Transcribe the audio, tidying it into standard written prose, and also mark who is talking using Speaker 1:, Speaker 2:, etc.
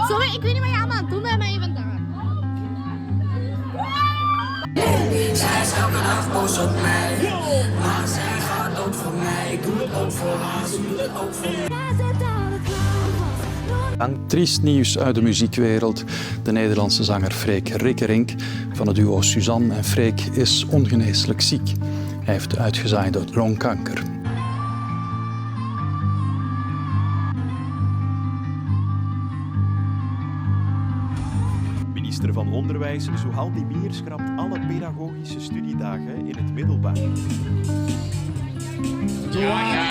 Speaker 1: Sorry, ik weet niet wat je allemaal aan het doen bent, maar je bent daar.
Speaker 2: Zij is elke dag boos op mij, maar zij gaat dood voor mij. Ik doe het ook voor haar, ze doet het ook voor mij.
Speaker 3: Triest nieuws uit de muziekwereld. De Nederlandse zanger Freek Rickerink van het duo Suzanne en Freek is ongeneeslijk ziek. Hij heeft uitgezaaide longkanker.
Speaker 4: Minister van Onderwijs Zouhaldi Mier schrapt alle pedagogische studiedagen in het middelbaar.
Speaker 5: Ja.